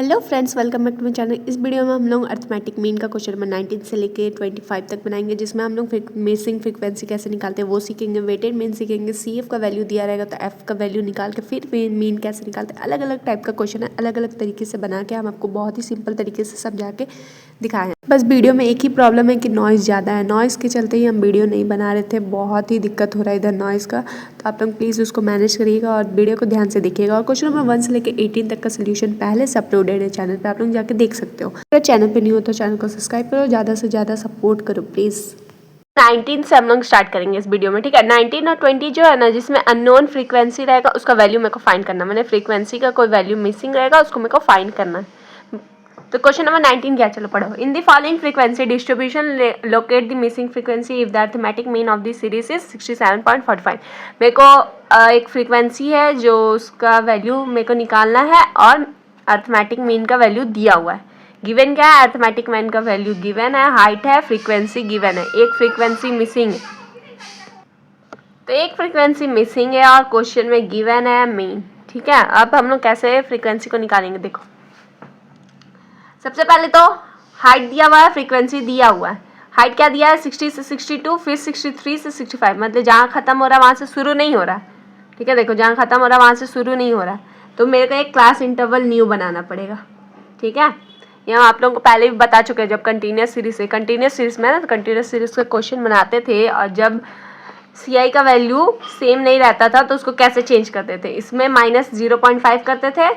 Hello friends, welcome back to my channel. इस video में हम लोग अर्थमेटिक मीन का क्वेश्चन नंबर 19 से लेके 25 तक बनाएंगे, जिसमें हम लोग मिसिंग फ्रीक्वेंसी कैसे निकालते हैं वो सीखेंगे। वेटेड मीन सीखेंगे, सीएफ का वैल्यू दिया रहेगा तो एफ का वैल्यू निकाल के फिर मीन कैसे निकालते हैं। अलग अलग टाइप का क्वेश्चन है, अलग अलग तरीके से बना के हम आपको बहुत ही सिंपल तरीके से समझा के दिखाए हैं। बस वीडियो में एक ही प्रॉब्लम है कि नॉइज़ ज़्यादा है, नॉइज़ के चलते ही हम वीडियो नहीं बना रहे थे। बहुत ही दिक्कत हो रहा है इधर नॉइज़ का, तो आप लोग प्लीज़ उसको मैनेज करिएगा और वीडियो को ध्यान से देखिएगा। और क्वेश्चन नंबर 1 से लेकर 18 तक का सोल्यूशन पहले से अपलोडेड है चैनल पे, आप लोग जाके देख सकते हो। अगर चैनल पे नहीं हो तो चैनल को सब्सक्राइब करो, ज़्यादा से ज़्यादा सपोर्ट करो प्लीज़। 19 से हम लोग स्टार्ट करेंगे इस वीडियो में, ठीक है। 19 और 20 जो है ना, जिसमें अननोन फ्रीक्वेंसी रहेगा उसका वैल्यू मेरे को फाइंड करना। मैंने फ्रीक्वेंसी का कोई वैल्यू मिसिंग रहेगा उसको मेरे को फाइंड करना है। तो क्वेश्चन नंबर 19 क्या, चलो पढ़ो। In the following frequency distribution locate the missing frequency if the arithmetic mean of the series is 67.45। मेरे को एक फ्रीक्वेंसी है जो उसका वैल्यू मेरे को निकालना है और अर्थमेटिक मीन का वैल्यू दिया हुआ है। गिवन क्या है, अर्थमेटिक मीन का वैल्यू गिवन है, हाइट है, फ्रीक्वेंसी गिवन है, एक फ्रीक्वेंसी मिसिंग है। तो एक फ्रीक्वेंसी मिसिंग है और क्वेश्चन में गिवन है मीन, ठीक है। अब हम लोग कैसे फ्रीक्वेंसी को निकालेंगे, देखो। सबसे पहले तो हाइट दिया हुआ है, फ्रीक्वेंसी दिया हुआ है। हाइट क्या दिया है, 60 से 62, फिर 63 से 65, मतलब जहाँ खत्म हो रहा है वहाँ से शुरू नहीं हो रहा है, ठीक है। देखो, जहाँ खत्म हो रहा है वहाँ से शुरू नहीं हो रहा है, तो मेरे को एक क्लास इंटरवल न्यू बनाना पड़ेगा, ठीक है। यहाँ आप लोगों को पहले भी बता चुके हैं, जब कंटिन्यूस सीरीज में ना, तो कंटिन्यूस सीरीज का क्वेश्चन बनाते थे और जब CI का वैल्यू सेम नहीं रहता था तो उसको कैसे चेंज करते थे। इसमें -0.5 करते थे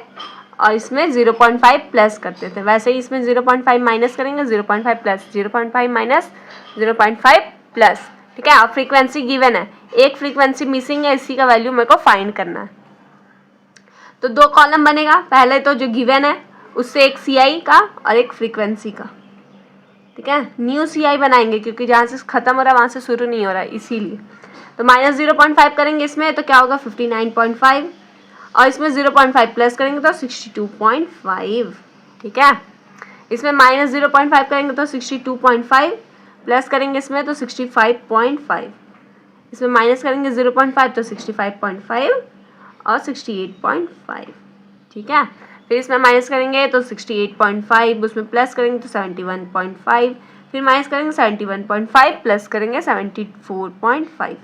और इसमें 0.5 प्लस करते थे। वैसे ही इसमें 0.5 माइनस करेंगे, 0.5 प्लस, 0.5 माइनस, 0.5 प्लस, ठीक है। और फ्रीक्वेंसी गिवन है, एक फ्रीक्वेंसी मिसिंग है, इसी का वैल्यू मेरे को फाइंड करना है। तो दो कॉलम बनेगा, पहले तो जो गिवन है उससे एक CI का और एक फ्रीक्वेंसी का, ठीक है। न्यू CI बनाएंगे क्योंकि जहाँ से खत्म हो रहा है वहाँ से शुरू नहीं हो रहा है, इसीलिए। तो -0.5 करेंगे इसमें तो क्या होगा, 59.5, और इसमें 0.5 प्लस करेंगे तो 62.5, ठीक है। इसमें -0.5 करेंगे तो 62.5, प्लस करेंगे इसमें तो 65.5, इसमें माइनस करेंगे 0.5 तो 65.5 और 68.5, ठीक है। फिर इसमें माइनस करेंगे तो 68.5, उसमें प्लस करेंगे तो 71.5, फिर माइनस करेंगे 71.5, प्लस करेंगे 74.5।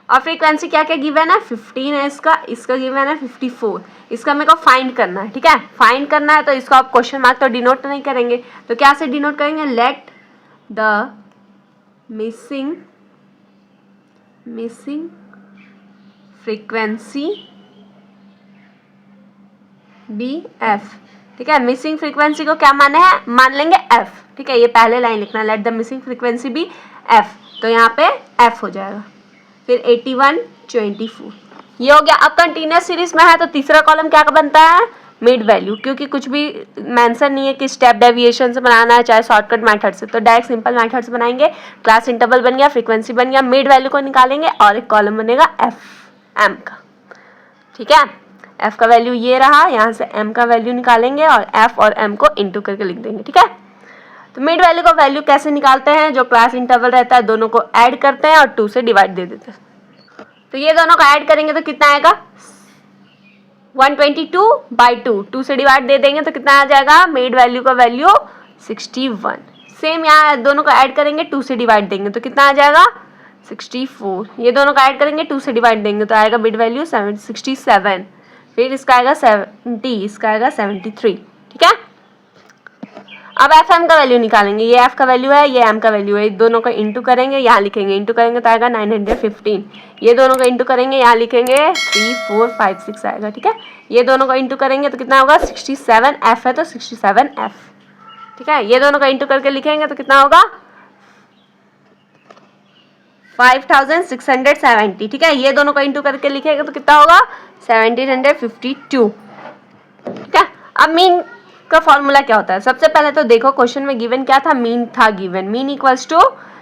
और फ्रीक्वेंसी क्या क्या गिवन है, 15 है इसका गिवन है 54। इसका मेरे को फाइंड करना है, ठीक है। फाइंड करना है तो इसको आप क्वेश्चन मार्क तो डिनोट नहीं करेंगे, तो क्या से डिनोट करेंगे, let the missing frequency be F, ठीक है। मिसिंग फ्रीक्वेंसी को क्या माने हैं, मान लेंगे एफ, ठीक है। ये पहले लाइन लिखना, let the missing frequency be F, तो यहाँ पे एफ हो जाएगा। फिर 81, 24, ये हो गया। अब कंटिन्यूस सीरीज में है तो तीसरा कॉलम क्या बनता है, मिड वैल्यू, क्योंकि कुछ भी मेंशन नहीं है कि स्टेप डेविएशन से बनाना है चाहे शॉर्टकट मेथड से, तो डायरेक्ट सिंपल मेथड से बनाएंगे। क्लास इंटरवल बन गया, फ्रीक्वेंसी बन गया, मिड वैल्यू को निकालेंगे और एक कॉलम बनेगा एम का, ठीक है। एफ का वैल्यू ये रहा, यहाँ से एम का वैल्यू निकालेंगे और एफ और एम को इंटू करके लिख देंगे, ठीक है। तो मिड वैल्यू का वैल्यू कैसे निकालते हैं, जो क्लास इंटरवल रहता है दोनों को ऐड करते हैं और 2 से डिवाइड दे देते हैं। तो ये दोनों को ऐड करेंगे तो कितना आएगा, 122/2, 2 से डिवाइड दे देंगे तो कितना आ जाएगा, मिड वैल्यू का वैल्यू 61। सेम यहाँ दोनों को ऐड करेंगे, 2 से डिवाइड देंगे तो कितना आ जाएगा, 64। ये दोनों को ऐड करेंगे, 2 से डिवाइड देंगे तो आएगा मिड वैल्यू 67। फिर इसका आएगा 70, इसका आएगा 73, ठीक है। अब एफ एम का वैल्यू निकालेंगे, ये एफ का वैल्यू है, ये एम का वैल्यू है, दोनों को इंटू करेंगे, यहाँ लिखेंगे, इंटू करेंगे तो आएगा 915। ये दोनों को इंटू करेंगे, यहाँ लिखेंगे 3456 आएगा, ठीक है। ये दोनों को इंटू करेंगे तो कितना होगा, 67 एफ है तो 67 एफ, ठीक है। ये दोनों को इंटू करके लिखेंगे तो कितना होगा, 5670, ठीक है। ये दोनों को इंटू करके लिखेंगे तो कितना होगा, 1752, ठीक है। अब मीन का फॉर्मूला क्या होता है, सबसे पहले तो देखो क्वेश्चन में गिवन क्या था, मीन था गिवन, मीन इक्वल्स टू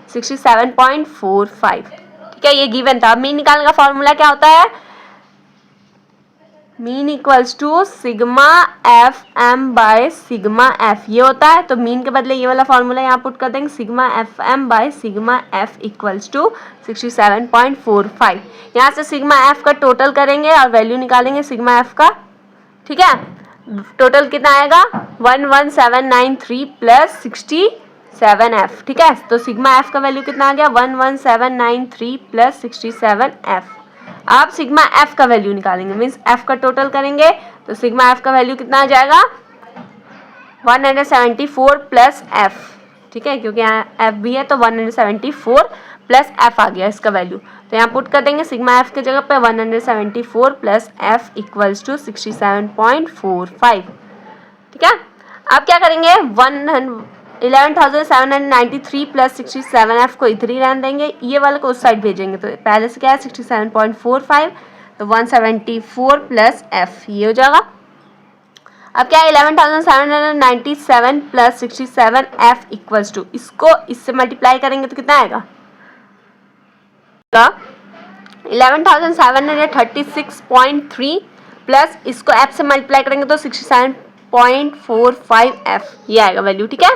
67.45, ठीक है। ये गिवन था। मीन निकालने का फॉर्मूला क्या होता है, mean equals to sigma F M by sigma F, ये होता है। तो मीन के बदले ये वाला फॉर्मूला यहाँ पुट कर देंगे, sigma F M by sigma F equals to 67.45। यहाँ से सिग्मा एफ का टोटल करेंगे और वैल्यू निकालेंगे सिग्मा एफ का, ठीक है। टोटल कितना आएगा 11793 प्लस 67f। ठीक है, तो सिग्मा एफ का वैल्यू कितना आ गया 11793 प्लस 67f। आप सिग्मा एफ का वैल्यू निकालेंगे, मीन्स एफ का टोटल करेंगे तो सिग्मा एफ का वैल्यू कितना आ जाएगा 174 प्लस एफ। ठीक है, क्योंकि यहाँ एफ भी है तो 174 प्लस एफ आ गया इसका वैल्यू, तो यहाँ पुट कर देंगे सिग्मा एफ के जगह पे 174 प्लस एफ इक्वल्स टू 67.45। ठीक है, अब क्या करेंगे 11,793 प्लस 67f को इधर ही रहने देंगे, ये वाले को उस साइड भेजेंगे, तो पहले से क्या है 67.45, तो 174 प्लस एफ ये हो जाएगा। अब क्या है 11,797 प्लस 67f इक्वल्स टू, इसको इससे मल्टीप्लाई करेंगे तो कितना आएगा 11,736.3 प्लस इसको f से मल्टीप्लाई करेंगे तो 67.45f ये आएगा वैल्यू। ठीक है,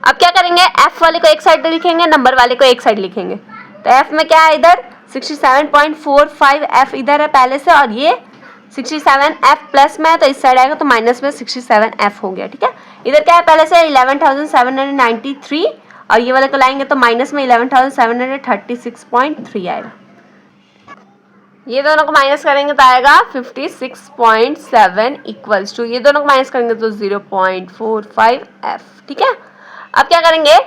अब क्या करेंगे f वाले को एक साइड लिखेंगे, नंबर वाले को एक साइड लिखेंगे, तो f में क्या है इधर 67.45f इधर है पहले से, और ये 67f प्लस में है तो इस साइड आएगा तो माइनस में 67f हो गया। ठीक है, इधर क्या है पहले से 11,793 और ये वाले को लाएंगे तो माइनस में 11,736.3 आएगा, ये दोनों को माइनस करेंगे तो आएगा 56.7 इक्वल्स टू, ये दोनों को माइनस करेंगे तो 0.45f। ठीक है, अब क्या करेंगे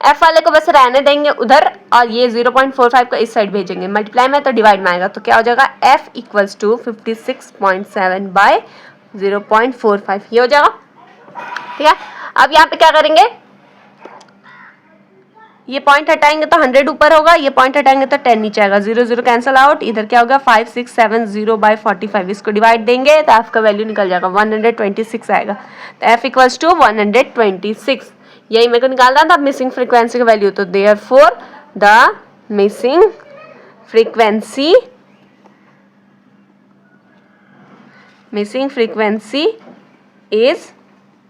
f वाले को बस रहने देंगे उधर और ये 0.45 को इस साइड भेजेंगे, मल्टीप्लाई में तो डिवाइड में आएगा, तो क्या हो जाएगा f इक्वल्स टू 56.7 बाय 0.45 ये हो जाएगा। ठीक है, अब यहाँ पे क्या करेंगे ये पॉइंट हटाएंगे तो 100 ऊपर होगा, ये पॉइंट हटाएंगे तो 10 नीचे आएगा, 0 0 कैंसिल आउट, इधर क्या होगा 5670 बाय 45, इसको डिवाइड देंगे तो f का वैल्यू निकल जाएगा 126 आएगा, तो f इक्वल्स टू 126, यही मेरे को निकालना था मिसिंग फ्रीक्वेंसी का वैल्यू, तो therefore the missing frequency is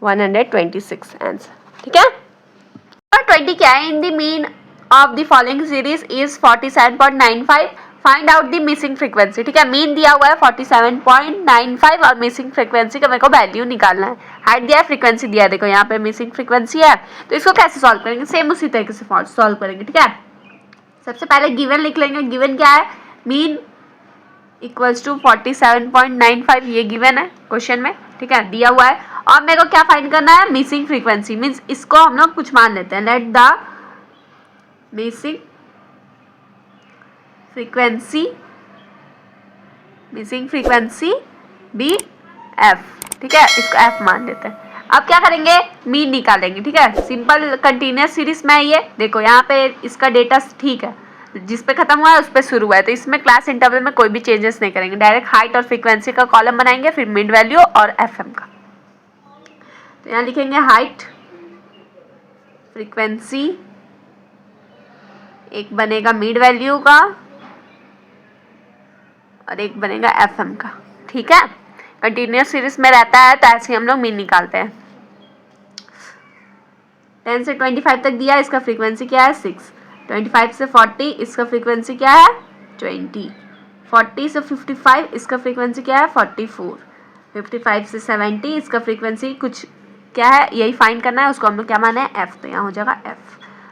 126 answer. ठीक है, 20 क्या है in the mean of the following series is 47.95, find out the missing frequency. ठीक है, मीन दिया हुआ है 47.95 और मिसिंग फ्रीक्वेंसी का मेरे को वैल्यू निकालना है, हाइट दिया है फ्रीक्वेंसी दिया है, देखो यहाँ पे मिसिंग फ्रीक्वेंसी है, तो इसको कैसे सॉल्व करेंगे सेम उसी तरीके से सॉल्व करेंगे। ठीक है, सबसे पहले गिवन लिख लेंगे, गिवन क्या है मीन इक्वल्स टू 47.95 ये गिवन है क्वेश्चन में। ठीक है, दिया हुआ है, और मेरे को क्या फाइंड करना है मिसिंग फ्रीक्वेंसी, मीन्स इसको हम लोग कुछ मान लेते हैं, let the missing frequency be F. ठीक है, इसको एफ मान लेते हैं। अब क्या करेंगे मीन निकालेंगे। ठीक है, सिंपल कंटिन्यूस सीरीज में ये देखो यहाँ पे इसका डेटा ठीक है, जिस पे खत्म हुआ है उस पे शुरू हुआ है, तो इसमें क्लास इंटरवल में कोई भी चेंजेस नहीं करेंगे, डायरेक्ट हाइट और फ्रीक्वेंसी का कॉलम बनाएंगे, फिर मिड वैल्यू और एफएम का, तो यहाँ लिखेंगे हाइट फ्रीक्वेंसी, एक बनेगा मिड वैल्यू का और एक बनेगा एफएम का। ठीक है, कंटिन्यूस सीरीज में रहता है तो ऐसे हम लोग मीन निकालते हैं। 10 से 25 तक दिया, इसका फ्रीक्वेंसी क्या है 6, 25 से 40 इसका फ्रीक्वेंसी क्या है 20, 40 से 55 इसका फ्रीक्वेंसी क्या है 44, 55 से 70 इसका फ्रीक्वेंसी कुछ क्या है यही फाइंड करना है, उसको हम लोग क्या माने हैं एफ, तो यहाँ हो जाएगा एफ।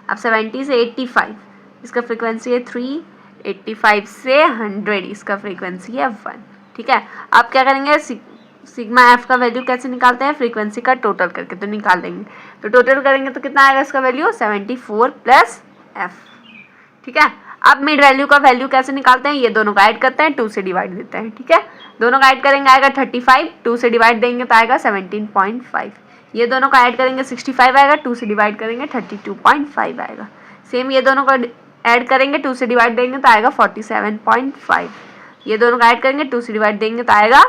अब 70 से 85 इसका फ्रीक्वेंसी है 3, 85 से 100 इसका फ्रीक्वेंसी है 1। ठीक है, अब क्या करेंगे सिग्मा एफ का वैल्यू कैसे निकालते हैं फ्रीक्वेंसी का टोटल करके, तो निकाल देंगे, तो टोटल करेंगे तो कितना आएगा इसका वैल्यू 74 प्लस एफ। ठीक है, अब मिड वैल्यू का वैल्यू कैसे निकालते हैं, ये दोनों का ऐड करते हैं, 2 से डिवाइड देते हैं। ठीक है, दोनों का ऐड करेंगे आएगा 35, 2 से डिवाइड देंगे तो आएगा 17.5, ये दोनों का ऐड करेंगे 65 आएगा, 2 से डिवाइड करेंगे 32.5 आएगा, सेम ये दोनों का ऐड करेंगे 2 से डिवाइड देंगे तो आएगा 47.5, ये दोनों का ऐड करेंगे 2 से डिवाइड देंगे तो आएगा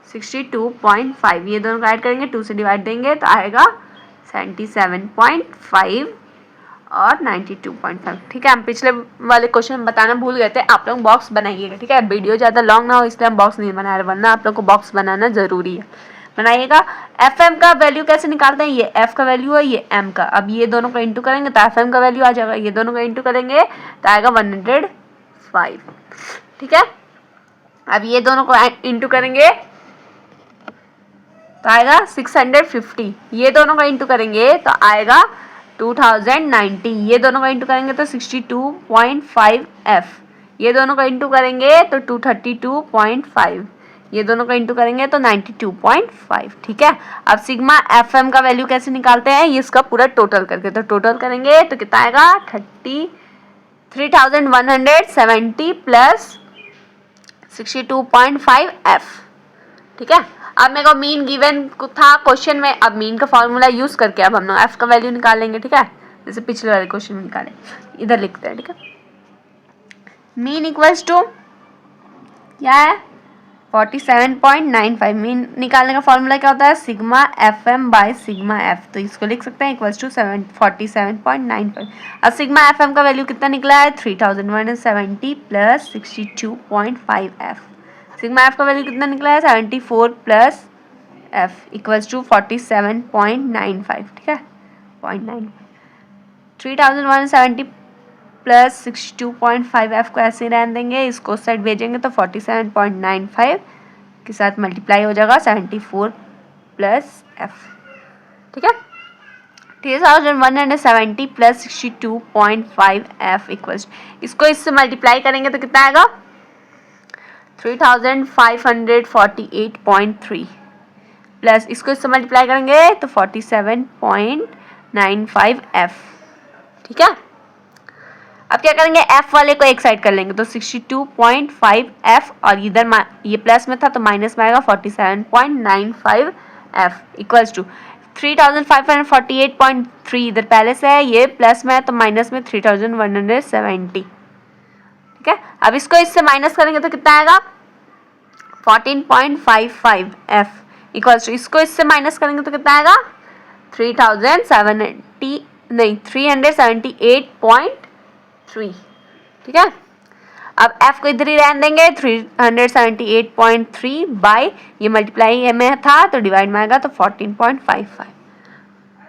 62.5, ये दोनों का ऐड करेंगे 2 से डिवाइड देंगे तो आएगा 77.5 और 92.5। ठीक है, हम पिछले वाले क्वेश्चन बताना भूल गए थे, आप लोग बॉक्स बनाइएगा। ठीक है, वीडियो ज़्यादा लॉन्ग ना हो इसलिए हम बॉक्स नहीं बना रहे, वरना आप लोग को बॉक्स बनाना ज़रूरी है, बनाइएगा। एफ एम का वैल्यू कैसे निकालते हैं, ये एफ का वैल्यू है, ये एम का, अब ये दोनों का इंटू करेंगे तो एफ एम का वैल्यू आ जाएगा, ये दोनों का इंटू करेंगे तो आएगा 105। ठीक है, अब ये दोनों को इंटू करेंगे तो आएगा 650, ये दोनों का इंटू करेंगे तो आएगा 2090, ये दोनों का इंटू करेंगे तो 62.5 f, ये दोनों का इंटू करेंगे तो 232.5, ये दोनों का इंटू करेंगे तो 92.5। ठीक है, अब सिग्मा एफ एम का वैल्यू कैसे निकालते हैं, ये इसका पूरा टोटल करके, तो टोटल करेंगे तो कितना आएगा 3170 प्लस 62.5 f। ठीक है, अब मेरे को मीन गिवन था क्वेश्चन में, अब मीन का फॉर्मूला यूज करके अब हम लोग एफ का वैल्यू निकालेंगे। ठीक है, जैसे पिछले वाले क्वेश्चन में निकाले, इधर लिखते हैं। ठीक है, मीन इक्वल्स टू क्या है 47.95, मीन निकालने का फॉर्मूला क्या होता है sigma F M by sigma F, तो इसको लिख सकते हैं इक्वल्स टू 47.95। अब सिग्मा एफ एम का वैल्यू कितना निकला है 3170 प्लस 62.5 एफ, सिग्मा एफ का वैल्यू कितना निकला है 74 प्लस एफ इक्वल्स टू 47.95। ठीक है, 3170 प्लस 62.5 एफ को ऐसे रहने देंगे, इसको साइड भेजेंगे तो 47.95 के साथ मल्टीप्लाई हो जाएगा 74 प्लस एफ। ठीक है, 3170 प्लस 62.5 एफ इक्वल्स, इसको इससे मल्टीप्लाई करेंगे तो कितना आएगा 3548.3 प्लस इसको इससे मल्टीप्लाई करेंगे तो 47.95 एफ। ठीक है, अब क्या करेंगे f वाले को एक साइड कर लेंगे तो 62.5 f और इधर ये प्लस में था तो माइनस में आएगा 47.95 f इक्वल्स टू 3548.3, इधर पहले से है, ये प्लस में है तो माइनस में 3170। ठीक है, अब इसको इससे माइनस करेंगे तो कितना आएगा 14.55 f इक्वल्स टू इसको इससे माइनस करेंगे तो कितना आएगा 378.3। ठीक है, अब f को इधर ही रहने देंगे 378.3 बाय ये मल्टीप्लाई में था तो डिवाइड में आएगा तो 14.55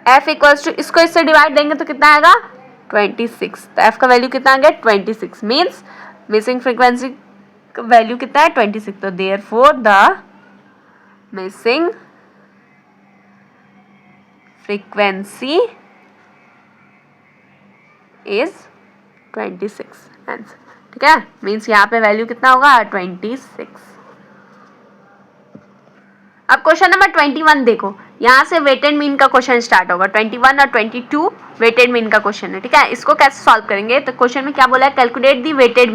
f इक्वल्स टू इसको इससे डिवाइड देंगे तो कितना आएगा 26, तो f का वैल्यू कितना आ गया 26, मीन्स मिसिंग फ्रीक्वेंसी का वैल्यू कितना है 26, तो therefore the missing frequency is 26 answer. ठीक है, मीन्स यहाँ पे वैल्यू कितना होगा 26। अब क्वेश्चन नंबर 21 देखो, यहाँ से वेटेड मीन का क्वेश्चन स्टार्ट होगा। 21 और 22 वेटेड मीन का क्वेश्चन है। ठीक है, इसको कैसे सॉल्व करेंगे, तो क्वेश्चन में क्या बोला है calculate the weighted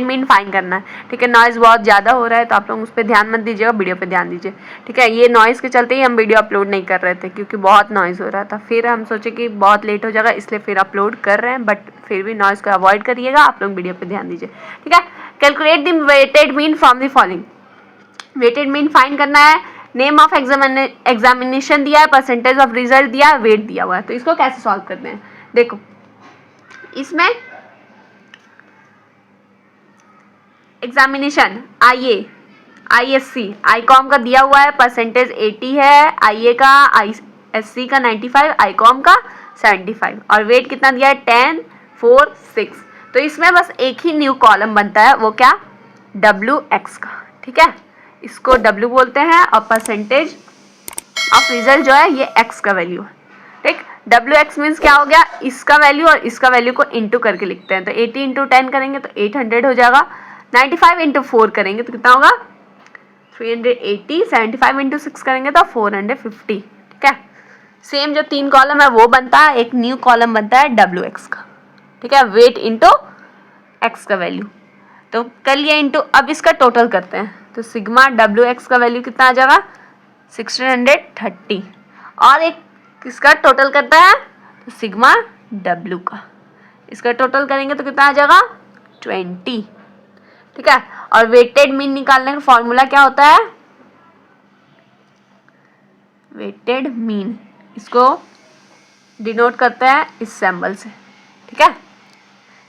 mean find करना है। ठीक है, नॉइज बहुत ज़्यादा हो रहा है तो आप लोग उस पर ध्यान मत दीजिएगा, वीडियो पे ध्यान दीजिए। ठीक है, ये नॉइज़ के चलते ही हम वीडियो अपलोड नहीं कर रहे थे क्योंकि बहुत नॉइज़ हो रहा था, फिर हम सोचे कि बहुत लेट हो जाएगा इसलिए फिर अपलोड कर रहे हैं, बट फिर भी नॉइज़ को अवॉइड करिएगा, आप लोग वीडियो पर ध्यान दीजिए। ठीक है, calculate the weighted mean from the following, weighted mean find करना है, नेम ऑफ एग्जामिनेशन दिया है, परसेंटेज ऑफ रिजल्ट दिया है, वेट दिया हुआ है। तो इसको कैसे सॉल्व करते हैं, देखो इसमें एग्जामिनेशन ISC आईकॉम का दिया हुआ है, परसेंटेज 80 है, IA का, ISC का 95, आईकॉम का 75 और वेट कितना दिया है 10, 4, 6। तो इसमें बस एक ही न्यू कॉलम बनता है, वो क्या WX का। ठीक है, इसको W बोलते हैं और परसेंटेज ऑफ रिजल्ट जो है ये X का वैल्यू है। ठीक, WX मीन्स क्या हो गया, इसका वैल्यू और इसका वैल्यू को इंटू करके लिखते हैं, तो 80 इंटू 10 करेंगे तो 800 हो जाएगा, 95 इंटू 4 करेंगे तो कितना होगा 380, 75 इंटू 6 करेंगे तो 450। ठीक है, सेम जो 3 कॉलम है वो बनता है, एक न्यू कॉलम बनता है WX का। ठीक है, वेट इंटू X का वैल्यू, तो कर लिया इंटू, अब इसका टोटल करते हैं तो सिग्मा WX का वैल्यू कितना आ जाएगा 1630 और एक किसका टोटल करता है तो सिग्मा W का, इसका टोटल करेंगे तो कितना आ जाएगा 20। ठीक है, और वेटेड मीन निकालने का फॉर्मूला क्या होता है, वेटेड मीन इसको डिनोट करते हैं इस सिंबल से। ठीक है,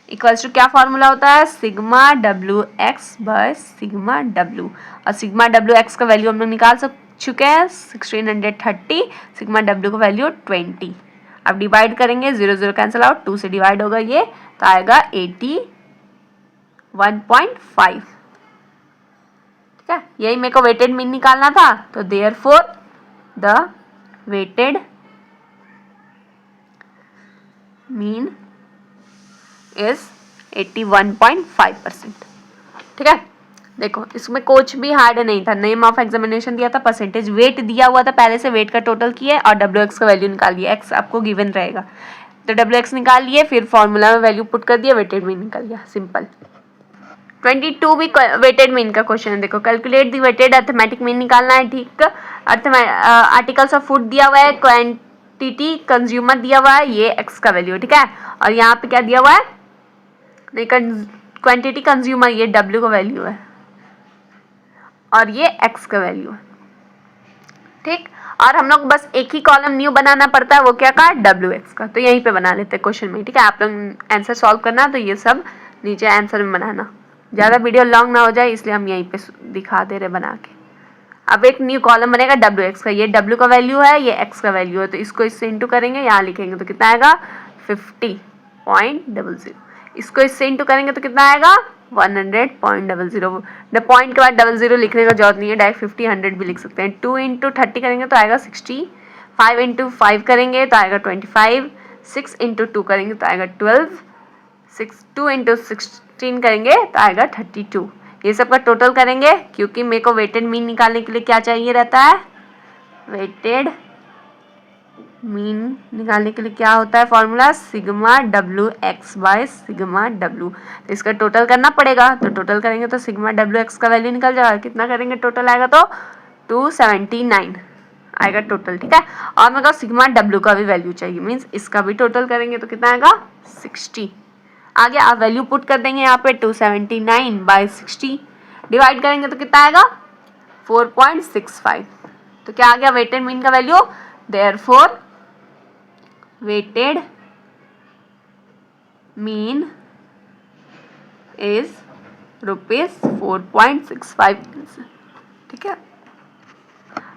इक्वल्स टू क्या फॉर्मूला होता है sigma WX by sigma W, और सिग्मा WX का वैल्यू हम लोग निकाल चुके हैं 1630, सिग्मा W का वैल्यू 20। अब डिवाइड करेंगे, 0 0 कैंसिल आउट, 2 से डिवाइड होगा ये तो आएगा 81.5। ठीक है, यही मेरे को वेटेड मीन निकालना था, तो therefore the weighted mean is 81.5%। ठीक है, देखो इसमें कुछ भी हार्ड नहीं था, नेम ऑफ एग्जामिनेशन दिया था, परसेंटेज वेट दिया हुआ था, पहले से वेट का टोटल किया और डब्ल्यू का वैल्यू निकाल दिया, एक्स आपको गिवन रहेगा तो डब्ल्यू निकाल लिए, फिर फॉर्मूला में वैल्यू पुट कर दिया, वेटेड मीन निकल गया, सिंपल। 22 भी वेटेड मीन का क्वेश्चन है। देखो calculate the weighted arithmetic mean निकालना है। ठीक, आर्टिकल्स ऑफ फूड दिया हुआ है, क्वांटिटी कंज्यूमर दिया हुआ है, ये एक्स का वैल्यू। ठीक है, और यहाँ पे क्या दिया हुआ है, क्वांटिटी कंज्यूमर, ये डब्ल्यू का वैल्यू है और ये एक्स का वैल्यू है। ठीक, और हम लोग बस एक ही कॉलम न्यू बनाना पड़ता है, वो क्या का, डब्ल्यू एक्स का, तो यहीं पे बना लेते हैं क्वेश्चन में। ठीक है, आप लोग आंसर सॉल्व करना तो ये सब नीचे आंसर में बनाना, ज़्यादा वीडियो लॉन्ग ना हो जाए इसलिए हम यहीं पे दिखा दे रहे बना के। अब एक न्यू कॉलम बनेगा डब्ल्यू एक्स का, ये डब्ल्यू का वैल्यू है, ये एक्स का वैल्यू है, तो इसको इससे इंटू करेंगे, यहाँ लिखेंगे तो कितना आएगा 50.00। इसको इससे इंटू करेंगे तो कितना आएगा 100.00। पॉइंट के बाद 00 लिखने का जरूरत नहीं है, डायरेक्ट 50 100 भी लिख सकते हैं। 2 इंटू 30 करेंगे तो आएगा 60, 5 इंटू 5 करेंगे तो आएगा 25, 6 इंटू 2 करेंगे तो आएगा 12, 2 इंटू 16 करेंगे तो आएगा 32। ये सब का टोटल करेंगे, क्योंकि मेरे को वेटेड मीन निकालने के लिए क्या चाहिए रहता है, वेटेड मीन निकालने के लिए क्या होता है formula, sigma W x by sigma W. तो इसका टोटल करना पड़ेगा, तो टोटल करेंगे तो सिग्मा डब्ल्यू एक्स का वैल्यू निकल जाएगा, कितना करेंगे टोटल आएगा तो 279 आएगा टोटल। ठीक है, और मेरे को सिग्मा डब्ल्यू का भी वैल्यू चाहिए, मीन्स इसका भी टोटल करेंगे तो कितना आएगा 60। आगे आप वैल्यू पुट कर देंगे यहाँ पे 279 बाय 60, डिवाइड करेंगे तो कितना आएगा 4.65। तो क्या आ गया वेटेड मीन का value, therefore weighted mean is ₹4.65। ठीक है, अब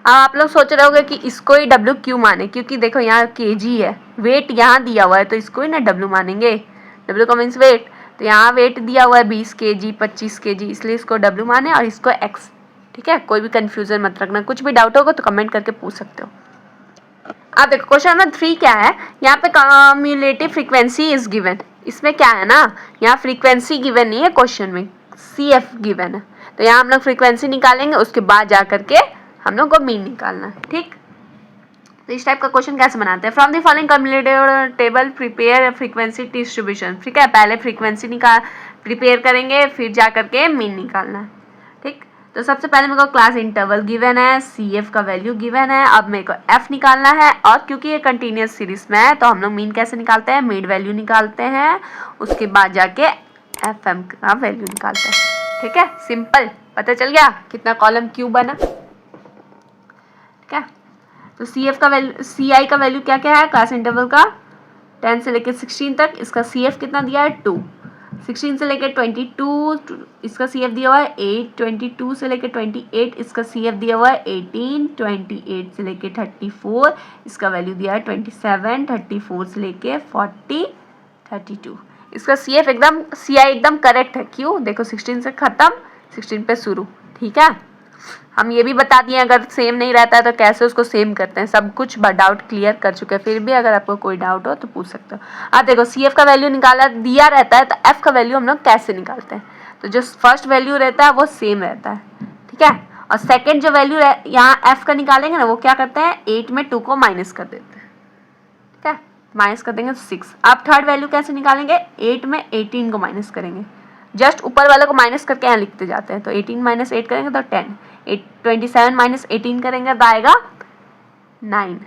आप लोग सोच रहे होंगे कि इसको ही डब्ल्यू क्यों माने, क्योंकि देखो यहाँ केजी है, वेट यहाँ दिया हुआ है तो इसको ही ना डब्ल्यू मानेंगे, डब्ल्यू का मीन्स वेट, तो यहाँ वेट दिया हुआ है 20 kg 25 kg, इसलिए इसको डब्ल्यू माने और इसको एक्स। ठीक है, कोई भी कंफ्यूजन मत रखना, कुछ भी डाउट होगा तो कमेंट करके पूछ सकते हो। अब देखो क्वेश्चन नंबर 3 क्या है, यहाँ पे कम्युलेटिव फ्रीक्वेंसी इज गिवन। इसमें क्या है ना, यहाँ फ्रीक्वेंसी गिवन नहीं है क्वेश्चन में, सी एफ गिवन है, तो यहाँ हम लोग फ्रीक्वेंसी निकालेंगे, उसके बाद जा करके हम लोग को मीन निकालना है। ठीक, तो इस टाइप का क्वेश्चन कैसे बनाते हैं, from the following cumulative table prepare frequency distribution. ठीक है, पहले फ्रीक्वेंसी प्रिपेयर करेंगे, फिर जा करके मीन निकालना है। ठीक, तो सबसे पहले मेरे को क्लास इंटरवल गिवन है, सी एफ का वैल्यू गिवन है, अब मेरे को एफ निकालना है, और क्योंकि ये कंटिन्यूस सीरीज में है तो हम लोग मीन कैसे निकालते हैं, मीन वैल्यू निकालते हैं, उसके बाद जाके एफ एम का वैल्यू निकालते हैं। ठीक है, सिंपल, पता चल गया कितना कॉलम क्यों बना। ठीक है, तो सी एफ का वैल्यू, सी आई का वैल्यू क्या क्या है क्लास इंटरवल का 10 से लेकर 16 तक, इसका सी एफ कितना दिया है 2, 16 से लेकर 22 इसका सी एफ दिया हुआ है 8, 22 से लेकर 28 इसका सी एफ दिया हुआ है 18, 28 से लेकर 34 इसका वैल्यू दिया है 27, 34 से लेकर 40, 32 इसका सी एफ एकदम, सी आई एकदम करेक्ट है। क्यों, देखो 16 से ख़त्म 16 पे शुरू। ठीक है, हम ये भी बता दिए अगर सेम नहीं रहता है तो कैसे उसको सेम करते हैं, सब कुछ डाउट क्लियर कर चुके हैं, फिर भी अगर आपको कोई डाउट हो तो पूछ सकते हो। अब देखो सी एफ का वैल्यू निकाला दिया रहता है तो एफ का वैल्यू हम लोग कैसे निकालते हैं, तो जो फर्स्ट वैल्यू रहता है वो सेम रहता है। ठीक है, और सेकेंड जो वैल्यू यहाँ एफ का निकालेंगे ना, वो क्या करते हैं 8 में 2 को माइनस कर देते हैं। ठीक है, माइनस कर देंगे तो 6। अब थर्ड वैल्यू कैसे निकालेंगे, 8 में 18 को माइनस करेंगे, जस्ट ऊपर वाले को माइनस करके यहाँ लिखते जाते हैं, तो 18 माइनस 8 करेंगे तो 10, 27 माइनस 18 करेंगे तो आएगा 9,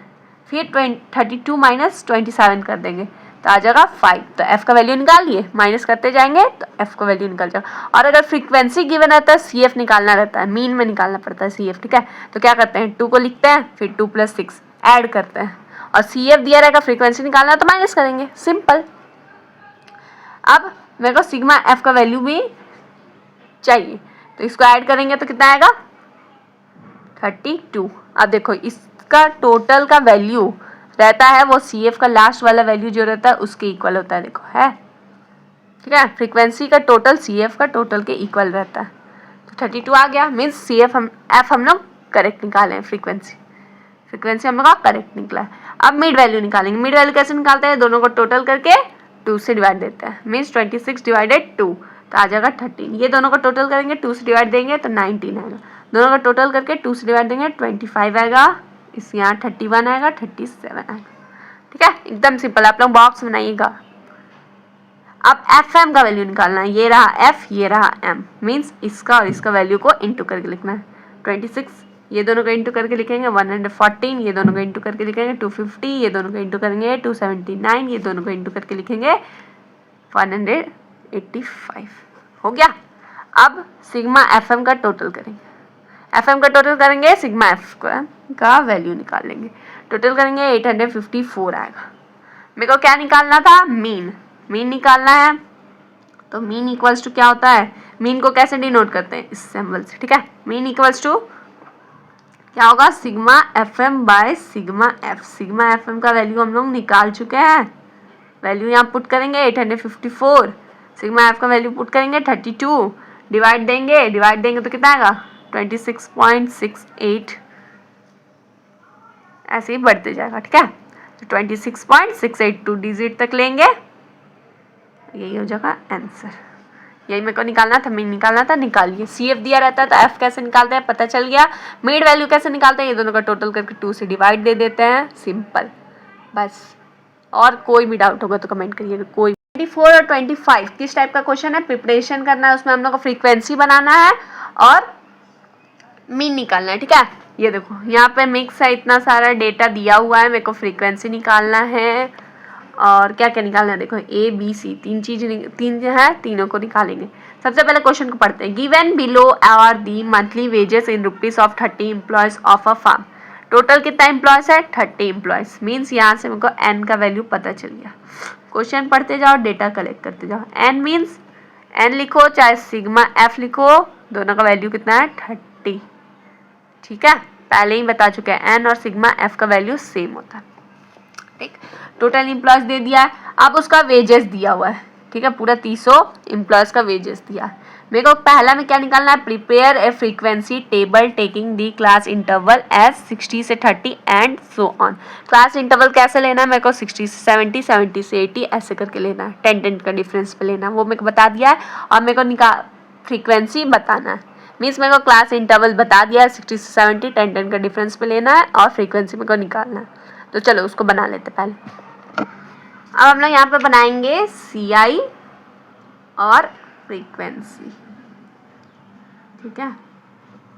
फिर 32 माइनस 27 कर देंगे तो आ जाएगा 5। तो एफ का वैल्यू निकाल लिए, माइनस करते जाएंगे तो एफ का वैल्यू निकल जाएगा। और अगर फ्रीक्वेंसी गिवन रहता है सी एफ निकालना रहता है, मीन में निकालना पड़ता है सी एफ। ठीक है, तो क्या करते हैं 2 को लिखते हैं, फिर 2 + 6 ऐड करते हैं, और सी एफ दिया रहेगा, फ्रीक्वेंसी निकालना है तो माइनस करेंगे, सिंपल। अब मेरे को सिग्मा एफ का वैल्यू भी चाहिए, तो इसको ऐड करेंगे तो कितना आएगा 32। अब देखो इसका टोटल का वैल्यू रहता है वो सी एफ का लास्ट वाला वैल्यू जो रहता है उसके इक्वल होता है, देखो है। ठीक है, फ्रीक्वेंसी का टोटल सी एफ का टोटल के इक्वल रहता है, तो 32 आ गया, मीन्स सी एफ हम लोग करेक्ट निकाले हैं फ्रीक्वेंसी। फ्रीक्वेंसी हम लोग का करेक्ट निकला है। अब मिड वैल्यू निकालेंगे। मिड वैल्यू कैसे निकालते हैं, दोनों को टोटल करके 2 से डिवाइड देते हैं, मीन्स 26 डिवाइडेड 2 तो आ जाएगा 13। ये दोनों को टोटल करेंगे 2 से डिवाइड देंगे तो 19 आएगा, दोनों का टोटल करके 2 से डिवाइड देंगे 25 आएगा, इस यहाँ 31 आएगा, 37 आएगा। ठीक है, एकदम सिंपल, आप लोग बॉक्स बनाइएगा। अब एफ एम का वैल्यू निकालना है, ये रहा एफ, ये रहा एम, मीन्स इसका और इसका वैल्यू को इंटू करके लिखना है। 26 ये दोनों को इंटू करके लिखेंगे 114, ये दोनों को इंटू करके लिखेंगे 250, ये दोनों को इंटू करेंगे 279, ये दोनों को इंटू करके लिखेंगे 185। हो गया। अब सिग्मा एफ एम का टोटल करेंगे, एफ एम का टोटल करेंगे, सिग्मा एफ का वैल्यू निकाल लेंगे। टोटल करेंगे 854 आएगा। मेरे को क्या निकालना था, मीन, मीन निकालना है। तो मीन इक्वल्स टू क्या होता है, मीन को कैसे डिनोट करते हैं, इस सिंबल से। ठीक है, मीन इक्वल्स टू क्या होगा, sigma F M by sigma F. Sigma F M का वैल्यू हम लोग निकाल चुके हैं, वैल्यू यहाँ पुट करेंगे 854, सिग्मा एफ का वैल्यू पुट करेंगे 32, डिवाइड देंगे तो कितना आएगा 26.68, ऐसे ही बढ़ते जाएगा। ठीक है, तो 26.68 2 डिजिट तक लेंगे, यही हो जाएगा आंसर। यही मेरे को निकालना था, मीन निकालना था, निकालिए। सी एफ दिया रहता है तो एफ कैसे निकालते हैं पता चल गया। मिड वैल्यू कैसे निकालते हैं, ये दोनों का टोटल करके 2 से डिवाइड दे देते हैं, सिंपल बस। और कोई भी डाउट होगा तो कमेंट करिएगा। कोई 24 और 25 किस टाइप का क्वेश्चन है, प्रिपरेशन करना है, उसमें हम लोग को फ्रीक्वेंसी बनाना है और मीन निकालना है। ठीक है, ये देखो यहाँ पे मिक्स है, इतना सारा डेटा दिया हुआ है, मेरे को फ्रीक्वेंसी निकालना है और क्या क्या निकालना है, देखो ए बी सी तीन जो है तीनों को निकालेंगे। सबसे पहले क्वेश्चन को पढ़ते हैं। Given below are the monthly wages in rupees of 30 employees of a farm. Total कितना एम्प्लॉयज है, 30 एम्प्लॉयज, मीन्स यहाँ से मेरे को एन का वैल्यू पता चल गया। क्वेश्चन पढ़ते जाओ, डेटा कलेक्ट करते जाओ। एन मीन्स एन लिखो चाहे सिग्मा एफ लिखो, दोनों का वैल्यू कितना है 30। ठीक है, पहले ही बता चुके हैं एन और सिग्मा एफ का वैल्यू सेम होता है। ठीक, टोटल एम्प्लॉयज दे दिया है, अब उसका वेजेस दिया हुआ है। ठीक है, पूरा 300 एम्प्लॉयज का वेजेस दिया है। मेरे को पहला में क्या निकालना है, prepare a frequency table taking the class interval as 60 से 30 and so on. Class interval कैसे लेना है, मेरे को 60 से 70, 70 से 80 ऐसे करके लेना है, 10 का डिफरेंस पे लेना है, वो मेरे को बता दिया है। और मेरे को फ्रीक्वेंसी बताना है, मीन्स मेरे को क्लास इंटरवल बता दिया है, 60 से 70 10 का डिफरेंस पे लेना है और फ्रीक्वेंसी मेरे को निकालना है। तो चलो उसको बना लेते पहले। अब हम लोग यहाँ पे बनाएंगे सी आई और फ्रीक्वेंसी। ठीक है,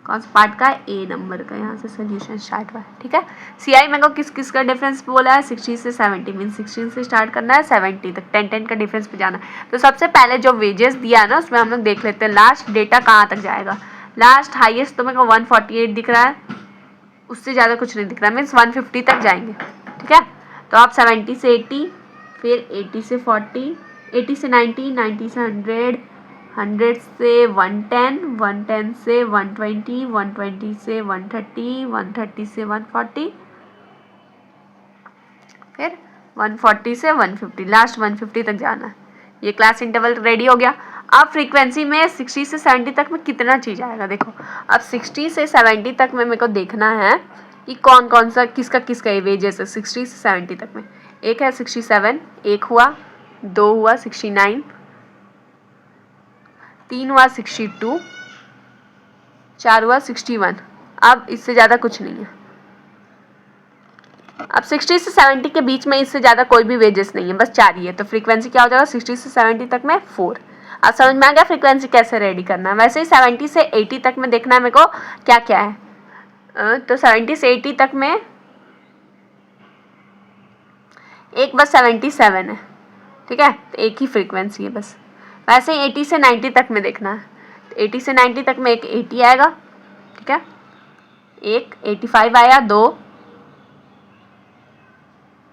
कौन सा पार्ट का, ए नंबर का, यहाँ से सोल्यूशन स्टार्ट हुआ है। ठीक है, सी आई मेरे को किस किस का डिफरेंस बोला है, 60 से 70, मीन 60 से स्टार्ट करना है 70 तक, 10 का डिफरेंस पे जाना है। तो सबसे पहले जो वेजेस दिया है ना, उसमें हम लोग देख लेते हैं लास्ट डेटा कहाँ तक जाएगा। लास्ट हाईएस्ट तो मेरे को 148 दिख रहा है, उससे ज़्यादा कुछ नहीं दिख रहा है, मीन्स 150 तक जाएंगे। ठीक है, तो आप 70 से 80, फिर 80 से 40, 80 से 90, 90 से 100, 100 से 110, 110 से 120, 120 से 130, 130 से 140, फिर 140 से 150, लास्ट 150 तक जाना है। ये क्लास इंटरवल रेडी हो गया। अब फ्रीक्वेंसी में 60 से 70 तक में कितना चीज़ आएगा, देखो अब 60 से 70 तक में मेरे को देखना है कि कौन कौन सा किसका ये वेजेस है। 60 से 70 तक में एक है 67, एक हुआ, 2 हुआ 69, 3 हुआ 62, 4 हुआ 61। अब इससे ज़्यादा कुछ नहीं है। अब 60 से 70 के बीच में इससे ज़्यादा कोई भी वेजेस नहीं है, बस 4 ही है। तो फ्रीक्वेंसी क्या हो जाएगा 60 से 70 तक में 4। अब समझ में आ गया फ्रीक्वेंसी कैसे रेडी करना है। वैसे ही 70 से 80 तक में देखना है मेरे को क्या क्या है। तो 70 से 80 तक में एक बस 77 है। ठीक है, तो एक ही फ्रीक्वेंसी है बस। वैसे ही 80 से 90 तक में देखना है, तो 80 से 90 तक में एक 80 आएगा। ठीक है, एक 85 आया, 2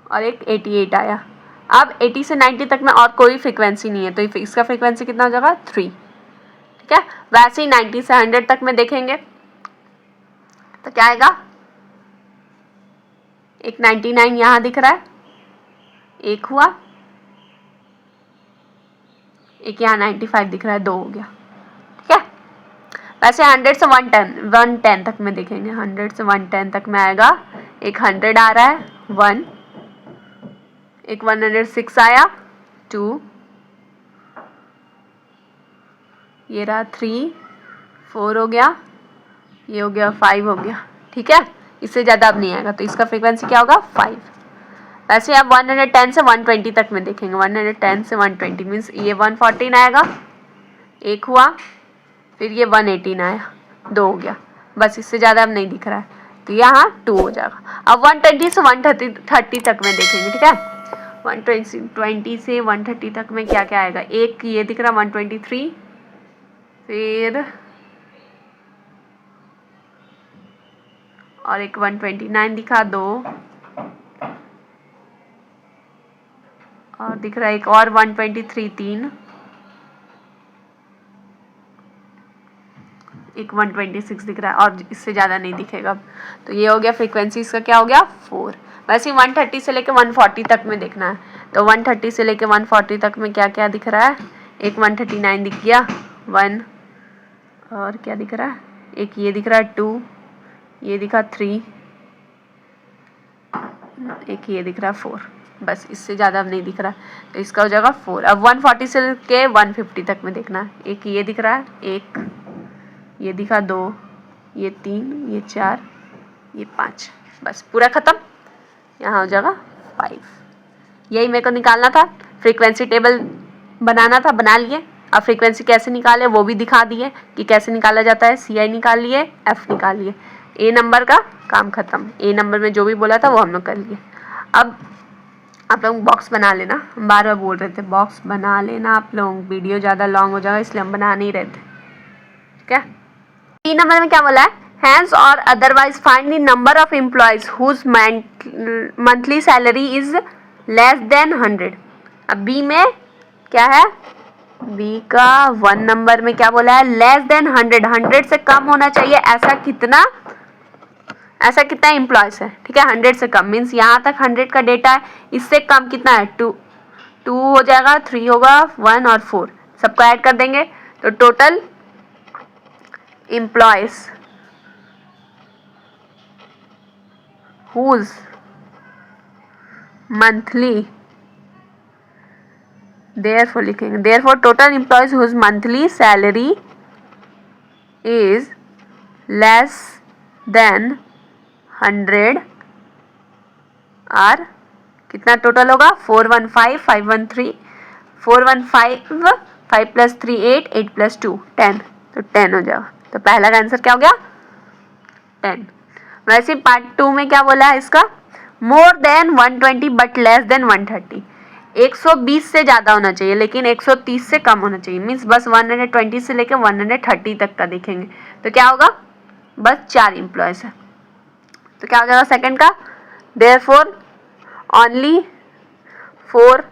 और एक 88 आया। अब 80 से 90 तक में और कोई फ्रीक्वेंसी नहीं है, तो इसका फ्रीक्वेंसी कितना हो जाएगा 3। ठीक है, वैसे ही 90 से 100 तक में देखेंगे तो क्या आएगा, एक 99 यहाँ दिख रहा है, एक हुआ, एक यहाँ 95 दिख रहा है, 2 हो गया। ठीक है, वैसे 100 से 110 तक में देखेंगे, 100 से 110 तक में आएगा एक 100 आ रहा है 1, एक 106 आया 2, ये रहा 3, 4 हो गया, ये हो गया 5 हो गया। ठीक है, इससे ज़्यादा अब नहीं आएगा, तो इसका फ्रीक्वेंसी क्या होगा 5। वैसे आप 110 से 120 तक में देखेंगे, 110 से 120 मीन्स ये 114 आएगा, एक हुआ, फिर ये 118 आया, 2 हो गया, बस इससे ज़्यादा अब नहीं दिख रहा है, तो यहाँ 2 हो जाएगा। अब 120 से 130 तक में देखेंगे। ठीक है, 120 से 130 तक में क्या क्या आएगा, एक ये दिख रहा 123, फिर और एक 129 दिखा, 2 और दिख रहा है एक और 123, 3, एक 126 दिख रहा है, और इससे ज़्यादा नहीं दिखेगा। तो ये हो गया फ्रीक्वेंसी, इसका क्या हो गया 4। वैसे 130 से लेके 140 तक में देखना है, तो 130 से लेके 140 तक में क्या क्या दिख रहा है, एक 139 दिख गया 1, और क्या दिख रहा है, एक ये दिख रहा है 2, ये दिखा 3, एक ये दिख रहा है 4, बस इससे ज़्यादा अब नहीं दिख रहा, तो इसका हो जाएगा 4। अब 140 से लेके 150 तक में देखना है, एक ये दिख रहा है, एक ये दिखा 2, ये 3, ये 4, ये 5, बस पूरा ख़त्म। यहाँ हो जाएगा 5। यही मेरे को निकालना था, फ्रीक्वेंसी टेबल बनाना था, बना लिए। अब फ्रीक्वेंसी कैसे निकाले वो भी दिखा दिए कि कैसे निकाला जाता है। CI निकाल लिए, F निकाल लिए, A नंबर का काम ख़त्म। A नंबर में जो भी बोला था वो हम लोग कर लिए। अब आप लोग बॉक्स बना लेना, बार बार बोल रहे थे बॉक्स बना लेना आप लोग, वीडियो ज़्यादा लॉन्ग हो जाएगा इसलिए हम बना नहीं रहे थे। ठीक है, 3 नंबर में क्या बोला है, हैंस और otherwise find the number of employees whose monthly salary is less than 100। अब B में क्या है, B का 1 नंबर में क्या बोला है, लेस देन 100, 100 से कम होना चाहिए। ऐसा कितना एम्प्लॉयज है। ठीक है, 100 से कम मीन्स यहाँ तक 100 का डेटा है, इससे कम कितना है 2 हो जाएगा, 3 होगा, 1 और 4 सबको ऐड कर देंगे, तो total employees whose monthly, therefore लिखेंगे, therefore total employees whose monthly salary is less than 100 are कितना टोटल होगा 415, 513, 415, 5 + 3 8, 8 + 2 10, तो 10 हो जाएगा। तो पहला का आंसर क्या हो गया 10। वैसे पार्ट 2 में क्या बोला है इसका, more than 120 but less than 130, 120 से ज़्यादा होना चाहिए लेकिन 130 से कम होना चाहिए, मीन्स बस 120 से लेकर 130 तक का देखेंगे। तो क्या होगा, बस 4 एम्प्लॉयज़ है, तो क्या हो जाएगा सेकंड का, therefore only 4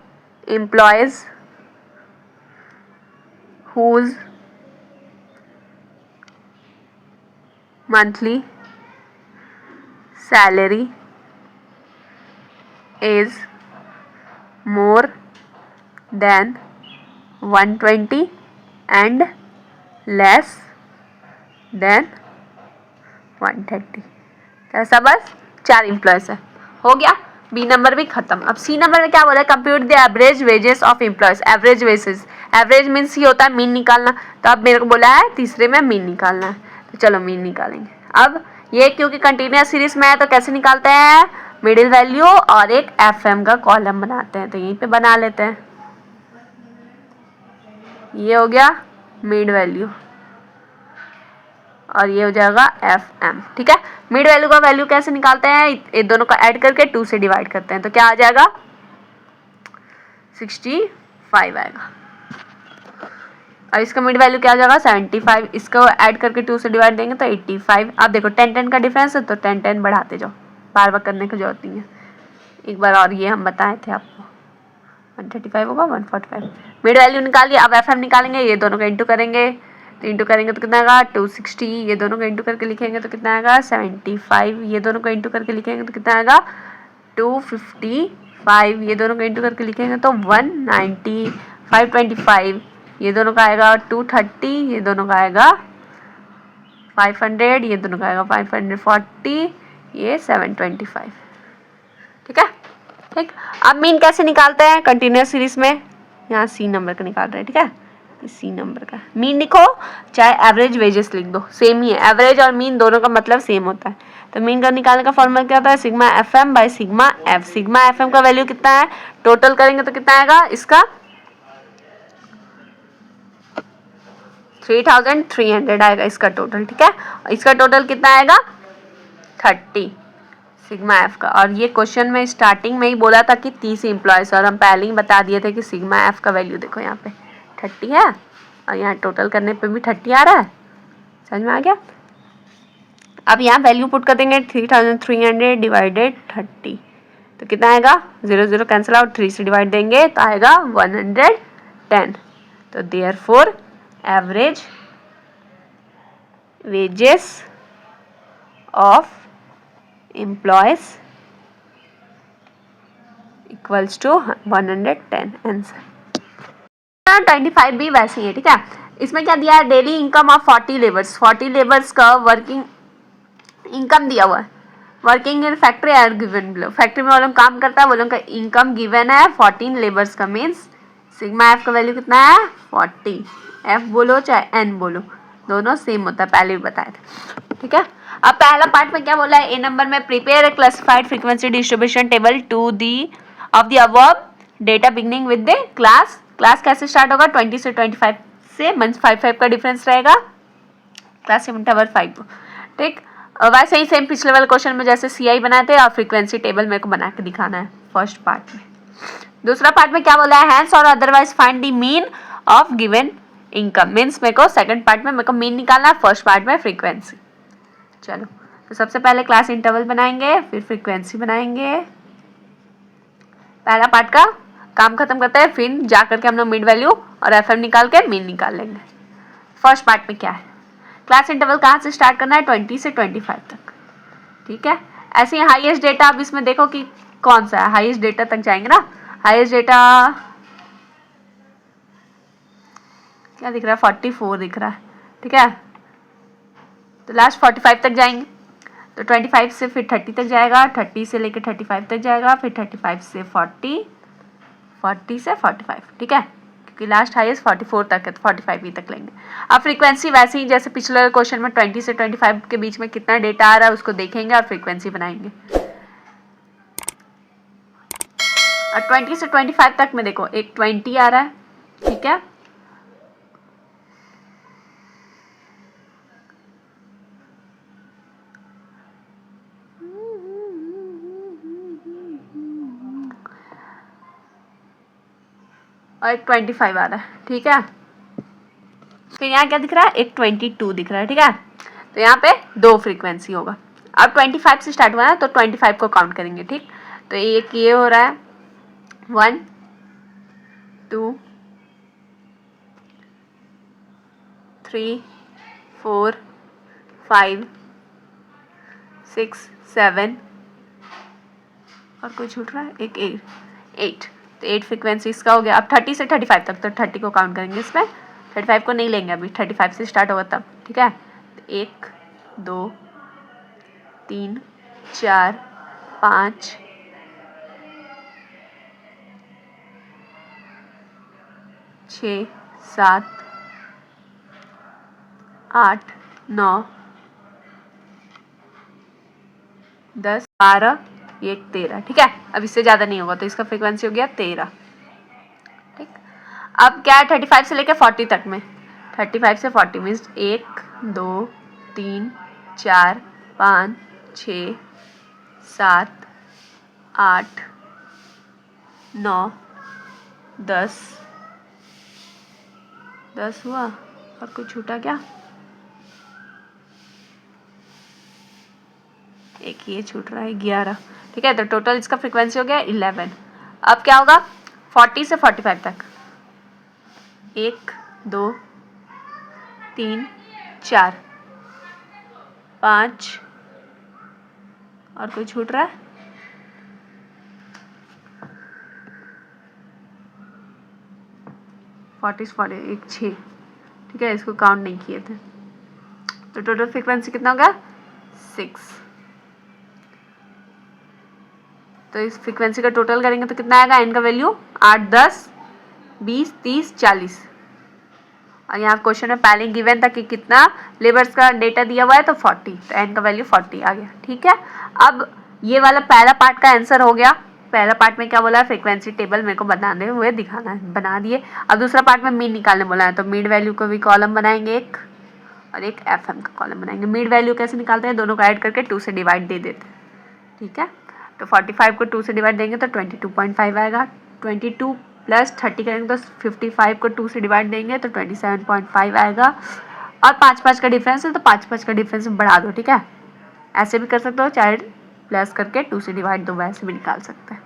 employees whose monthly salary is more than 120 and less than 130। ऐसा बस 4 एम्प्लॉयज़ है, हो गया। B नंबर भी खत्म। अब C नंबर में क्या बोला है, compute the average wages of employees. Average wages, average means ये होता है मीन निकालना, तो अब मेरे को बोला है तीसरे में मीन निकालना है, तो चलो मीन निकालेंगे। अब ये क्योंकि कंटिन्यूस सीरीज में है तो कैसे निकालते हैं, मिडिल वैल्यू और एक FM का कॉलम बनाते हैं, तो यहीं पे बना लेते हैं। ये हो गया मिड वैल्यू और ये हो जाएगा FM। ठीक है, मिड वैल्यू का वैल्यू कैसे निकालते हैं, ये दोनों का ऐड करके 2 से डिवाइड करते हैं, तो क्या आ जाएगा 65 आएगा। और इसका मिड वैल्यू क्या आ जाएगा 75, इसको ऐड करके 2 से डिवाइड देंगे तो 85। अब देखो 10 का डिफरेंस है तो 10 बढ़ाते जाओ, बार बार करने की जरूरत नहीं है। एक बार और ये हम बताए थे आपको, 135 होगा 145। मिड वैल्यू निकालिए, अब FM निकालेंगे, ये दोनों का इंटू करेंगे, तो इंटू करेंगे तो कितना आएगा 260, ये दोनों का इंटू करके लिखेंगे तो कितना आएगा 75, ये दोनों का इंटू करके लिखेंगे तो कितना आएगा 255, ये दोनों का इंटू करके लिखेंगे तो 190, 525, ये दोनों का आएगा 230, ये दोनों का आएगा 500, ये दोनों का आएगा 540, ये 725। ठीक है। ठीक, अब मीन कैसे निकालते हैं कंटिन्यूस सीरीज में, यहाँ सी नंबर का निकाल रहे हैं। ठीक है, सी नंबर का मीन लिखो, चाहे एवरेज वेजेस लिख दो, सेम ही है। एवरेज और मीन दोनों का मतलब सेम होता है। तो मीन का निकालने का फॉर्मूला क्या होता है, sigma F M by sigma F. Sigma F M का वैल्यू कितना है, टोटल करेंगे तो कितना आएगा इसका 3300 आएगा इसका टोटल। ठीक है, इसका टोटल कितना आएगा 30 सिग्मा एफ का। और ये क्वेश्चन में स्टार्टिंग में ही बोला था कि 30 एम्प्लॉयज, और हम पहले ही बता दिए थे कि सिग्मा एफ का वैल्यू देखो यहाँ पे 30 है, और यहाँ टोटल करने पे भी 30 आ रहा है। समझ में आ गया। अब यहाँ वैल्यू पुट कर देंगे 3300 डिवाइडेड 30, तो कितना आएगा, 0 0 कैंसिल आउट, 3 से डिवाइड देंगे तो आएगा 110। तो therefore average wages of employees equals to 110 answer. 25 भी वैसे ही है। ठीक है, इसमें क्या दिया है, daily income of 40 labours, 40 labours का वर्किंग इनकम दिया हुआ है। Working in factory are given below, factory में वो लोग काम करता है, वो लोग का इनकम गिवन है 14 लेबर्स का। मीन्स सिग्मा एफ का वैल्यू कितना है 40। एफ बोलो चाहे एन बोलो, दोनों सेम होता है, पहले भी बताए थे। ठीक है, अब पहला पार्ट में क्या बोला है, ए नंबर में prepare a classified frequency distribution table to the of the above data beginning with the class. Class कैसे स्टार्ट होगा 20 से 25 से, मीन्स 5 का डिफरेंस रहेगा, क्लास इंटरवल 5। ठीक, वैसे ही सेम पिछले वाले क्वेश्चन में जैसे सीआई बनाए थे, और फ्रीक्वेंसी टेबल मेरे को बना के दिखाना है फर्स्ट पार्ट में। दूसरा पार्ट में क्या बोला है, हैंस और otherwise find the mean of given income. Means मेरे को सेकंड पार्ट में मेरे को मीन निकालना है, फर्स्ट पार्ट में फ्रीक्वेंसी। चलो, तो सबसे पहले क्लास इंटरवल बनाएंगे, फिर फ्रीक्वेंसी बनाएंगे। पहला पार्ट का काम खत्म करते हैं, फिर जा करके हम लोग मिड वैल्यू और एफएम निकाल के मीन निकाल लेंगे। फर्स्ट पार्ट में क्या है, क्लास इंटरवल कहाँ से स्टार्ट करना है 20 से 25 तक। ठीक है, ऐसे ही हाईएस्ट डेटा, अब इसमें देखो कि कौन सा है, हाईएस्ट डेटा तक जाएंगे ना। हाईएस्ट डेटा क्या दिख रहा है 44 दिख रहा है। ठीक है, तो लास्ट 45 तक जाएंगे, तो 25 से फिर 30 तक जाएगा, 30 से लेकर 35 तक जाएगा, फिर 35 से 40, 40 से 45। ठीक है, क्योंकि लास्ट हाईएस्ट 44 तक है, तो 45 ही तक लेंगे। अब फ्रीक्वेंसी वैसे ही जैसे पिछले क्वेश्चन में 20 से 25 के बीच में कितना डेटा आ रहा है उसको देखेंगे और फ्रीक्वेंसी बनाएंगे। और 20 से 25 तक में देखो एक 20 आ रहा है। ठीक है, और एक 25 आ रहा है। ठीक है, फिर यहाँ क्या दिख रहा है, एक 22 दिख रहा है। ठीक है, तो यहाँ पे 2 फ्रीक्वेंसी होगा। अब 25 से स्टार्ट हुआ है तो 25 को काउंट करेंगे। ठीक, तो एक ये हो रहा है 1 2 3 4 5 6 7 और कोई छूट रहा है, एक 8। तो 8 फ्रीक्वेंसी इसका हो गया। अब 30 से 35 तक, तो 30 को काउंट करेंगे इसमें, 35 को नहीं लेंगे अभी, 35 से स्टार्ट होगा तब। ठीक है, 1 2 3 4 5 6 7 8 9 10 12 1 13। ठीक है, अब इससे ज़्यादा नहीं होगा, तो इसका फ्रीक्वेंसी हो गया 13। ठीक, अब क्या है 35 से लेकर 40 तक में, 35 से 40 मीन्स 1 2 3 4 5 6 7 8 9 10 10 हुआ, और कुछ छूटा क्या, एक ये छूट रहा है 11। ठीक है, तो टोटल इसका फ्रीक्वेंसी हो गया 11। अब क्या होगा 40 से 45 तक, 1 2 3 4 5 और कोई छूट रहा है, 40 एक 6। ठीक है, इसको काउंट नहीं किए थे, तो टोटल फ्रीक्वेंसी कितना हो गया 6। तो इस फ्रीक्वेंसी का टोटल करेंगे तो कितना आएगा, n का वैल्यू 8, 10, 20, 30, 40। और यहाँ क्वेश्चन में पहले गिवन था कि कितना लेबर्स का डेटा दिया हुआ है, तो 40, तो n का वैल्यू 40 आ गया। ठीक है, अब ये वाला पहला पार्ट का आंसर हो गया। पहला पार्ट में क्या बोला है, फ्रीक्वेंसी टेबल मेरे को बनाने हुए दिखाना है, बना दिए। अब दूसरा पार्ट में मीन निकालने बोला है, तो मीन वैल्यू को भी कॉलम बनाएंगे एक, और एक FM का कॉलम बनाएंगे। मीन वैल्यू कैसे निकालते हैं, दोनों को ऐड करके 2 से डिवाइड दे देते हैं। ठीक है, तो 45 को 2 से डिवाइड देंगे तो 22.5 आएगा। 22 प्लस 30 करेंगे तो 55 को 2 से डिवाइड देंगे तो 27.5 आएगा। और 5 का डिफरेंस है तो 5 का डिफरेंस बढ़ा दो। ठीक है, ऐसे भी कर सकते हो, चाहे प्लस करके 2 से डिवाइड दो, वैसे भी निकाल सकते हैं।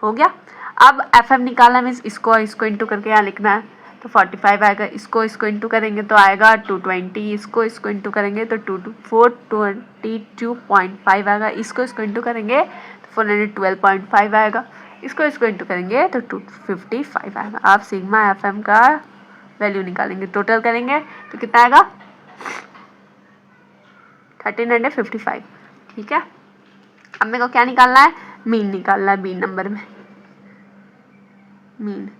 हो गया। अब FM निकालना मीन्स इसको इंटू करके यहाँ लिखना है, तो 45 आएगा। इसको इंटू करेंगे तो आएगा 220, इसको इंटू करेंगे तो 422.5 आएगा। इसको इंटू करेंगे तो 412.5 आएगा। इसको इंटू करेंगे तो 255 आएगा। आप सिग्मा FM का वैल्यू निकालेंगे, टोटल करेंगे तो कितना आएगा, 1355। ठीक है, अब मेरे को क्या निकालना है, मीन निकालना है। मीन नंबर में mean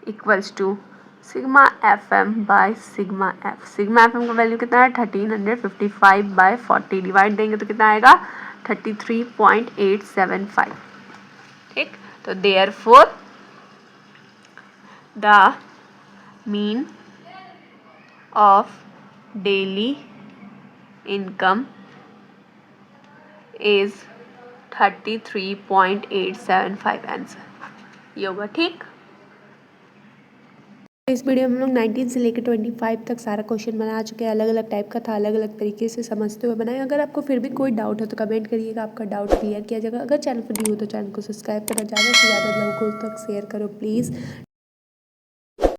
equals to sigma FM by sigma F। Sigma FM का वैल्यू कितना है, 1355/40 डिवाइड देंगे तो कितना आएगा, 33.875। ठीक, तो therefore the mean of daily income is 33.875 answer. ये होगा। ठीक, इस वीडियो में हम लोग 19 से लेकर 25 तक सारा क्वेश्चन बना चुके हैं। अलग अलग टाइप का था, अलग अलग तरीके से समझते हुए बनाए। अगर आपको फिर भी कोई डाउट हो तो कमेंट करिएगा, आपका डाउट क्लियर किया जाएगा। अगर चैनल पर न्यू हो तो चैनल को सब्सक्राइब करना, ज़्यादा से ज़्यादा लोगों तक शेयर करो प्लीज़।